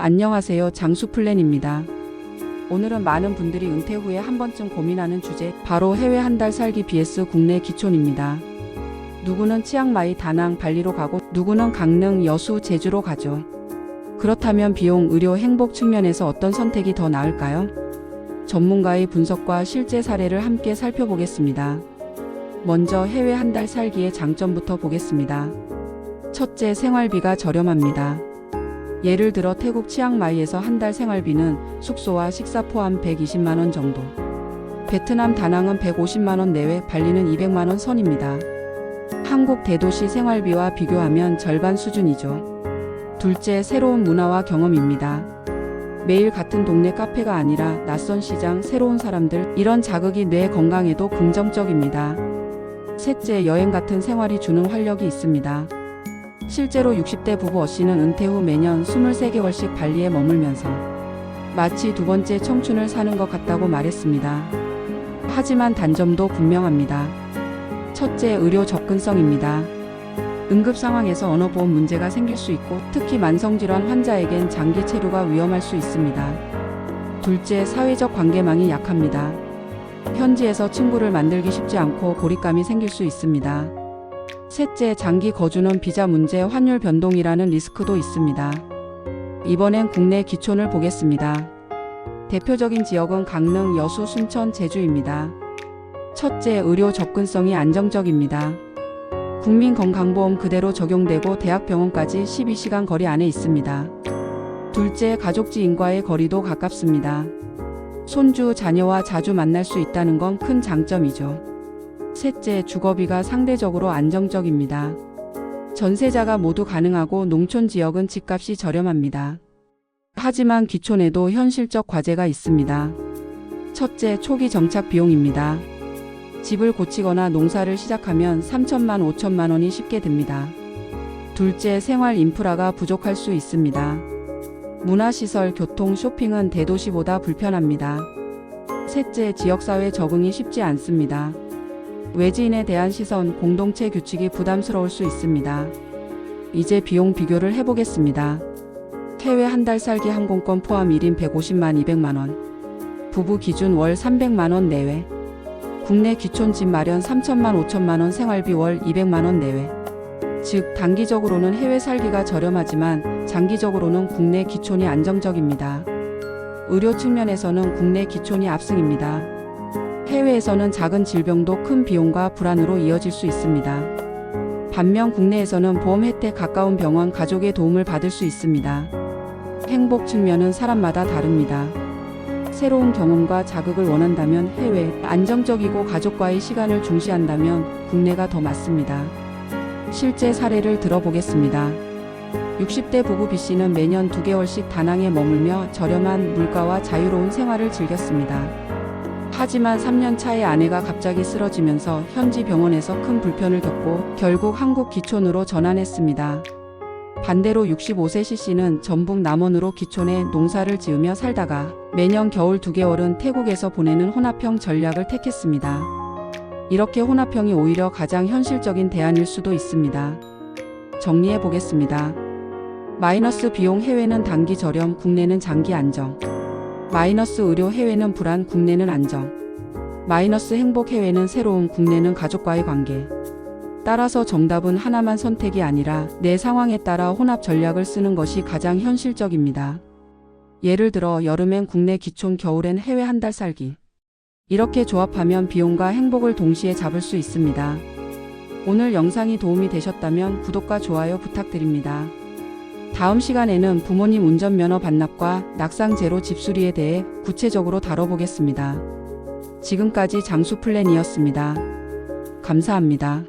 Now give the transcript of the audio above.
안녕하세요. 장수플랜입니다. 오늘은 많은 분들이 은퇴 후에 한 번쯤 고민하는 주제, 바로 해외 한 달 살기 vs 국내 기촌입니다. 누구는 치앙마이, 다낭, 발리로 가고 누구는 강릉, 여수, 제주로 가죠. 그렇다면 비용, 의료, 행복 측면에서 어떤 선택이 더 나을까요? 전문가의 분석과 실제 사례를 함께 살펴보겠습니다. 먼저 해외 한 달 살기의 장점부터 보겠습니다. 첫째, 생활비가 저렴합니다. 예를 들어 태국 치앙마이에서 한 달 생활비는 숙소와 식사 포함 120만원 정도. 베트남 다낭은 150만원 내외, 발리는 200만원 선입니다. 한국 대도시 생활비와 비교하면 절반 수준이죠. 둘째, 새로운 문화와 경험입니다. 매일 같은 동네 카페가 아니라 낯선 시장, 새로운 사람들, 이런 자극이 뇌 건강에도 긍정적입니다. 셋째, 여행 같은 생활이 주는 활력이 있습니다. 실제로 60대 부부 어씨는 은퇴 후 매년 23개월씩 발리에 머물면서 마치 두 번째 청춘을 사는 것 같다고 말했습니다. 하지만 단점도 분명합니다. 첫째, 의료 접근성입니다. 응급 상황에서 언어보험 문제가 생길 수 있고 특히 만성질환 환자에겐 장기 체류가 위험할 수 있습니다. 둘째, 사회적 관계망이 약합니다. 현지에서 친구를 만들기 쉽지 않고 고립감이 생길 수 있습니다. 셋째, 장기 거주는 비자 문제, 환율 변동이라는 리스크도 있습니다. 이번엔 국내 기촌을 보겠습니다. 대표적인 지역은 강릉, 여수, 순천, 제주입니다. 첫째, 의료 접근성이 안정적입니다. 국민건강보험 그대로 적용되고 대학병원까지 12시간 거리 안에 있습니다. 둘째, 가족지인과의 거리도 가깝습니다. 손주, 자녀와 자주 만날 수 있다는 건 큰 장점이죠. 셋째, 주거비가 상대적으로 안정적입니다. 전세자가 모두 가능하고 농촌 지역은 집값이 저렴합니다. 하지만 기촌에도 현실적 과제가 있습니다. 첫째, 초기 정착 비용입니다. 집을 고치거나 농사를 시작하면 3천만, 5천만 원이 쉽게 듭니다. 둘째, 생활 인프라가 부족할 수 있습니다. 문화시설, 교통, 쇼핑은 대도시보다 불편합니다. 셋째, 지역사회 적응이 쉽지 않습니다. 외지인에 대한 시선, 공동체 규칙이 부담스러울 수 있습니다. 이제 비용 비교를 해보겠습니다. 해외 한 달 살기 항공권 포함 1인 150만 200만원. 부부 기준 월 300만원 내외. 국내 기촌 집 마련 3천만 5천만원, 생활비 월 200만원 내외. 즉 단기적으로는 해외 살기가 저렴하지만 장기적으로는 국내 기촌이 안정적입니다. 의료 측면에서는 국내 기촌이 압승입니다. 해외에서는 작은 질병도 큰 비용과 불안으로 이어질 수 있습니다. 반면 국내에서는 보험 혜택, 가까운 병원, 가족의 도움을 받을 수 있습니다. 행복 측면은 사람마다 다릅니다. 새로운 경험과 자극을 원한다면 해외, 안정적이고 가족과의 시간을 중시한다면 국내가 더 맞습니다. 실제 사례를 들어보겠습니다. 60대 부부 B씨는 매년 2개월씩 다낭에 머물며 저렴한 물가와 자유로운 생활을 즐겼습니다. 하지만 3년 차에 아내가 갑자기 쓰러지면서 현지 병원에서 큰 불편을 겪고 결국 한국 기촌으로 전환했습니다. 반대로 65세 C씨는 전북 남원으로 기촌에 농사를 지으며 살다가 매년 겨울 2개월은 태국에서 보내는 혼합형 전략을 택했습니다. 이렇게 혼합형이 오히려 가장 현실적인 대안일 수도 있습니다. 정리해 보겠습니다. 마이너스 비용, 해외는 단기 저렴, 국내는 장기 안정. 마이너스 의료, 해외는 불안, 국내는 안정. 마이너스 행복, 해외는 새로움, 국내는 가족과의 관계. 따라서 정답은 하나만 선택이 아니라 내 상황에 따라 혼합 전략을 쓰는 것이 가장 현실적입니다. 예를 들어 여름엔 국내 기촌, 겨울엔 해외 한 달 살기. 이렇게 조합하면 비용과 행복을 동시에 잡을 수 있습니다. 오늘 영상이 도움이 되셨다면 구독과 좋아요 부탁드립니다. 다음 시간에는 부모님 운전면허 반납과 낙상 제로 집수리에 대해 구체적으로 다뤄보겠습니다. 지금까지 장수플랜이었습니다. 감사합니다.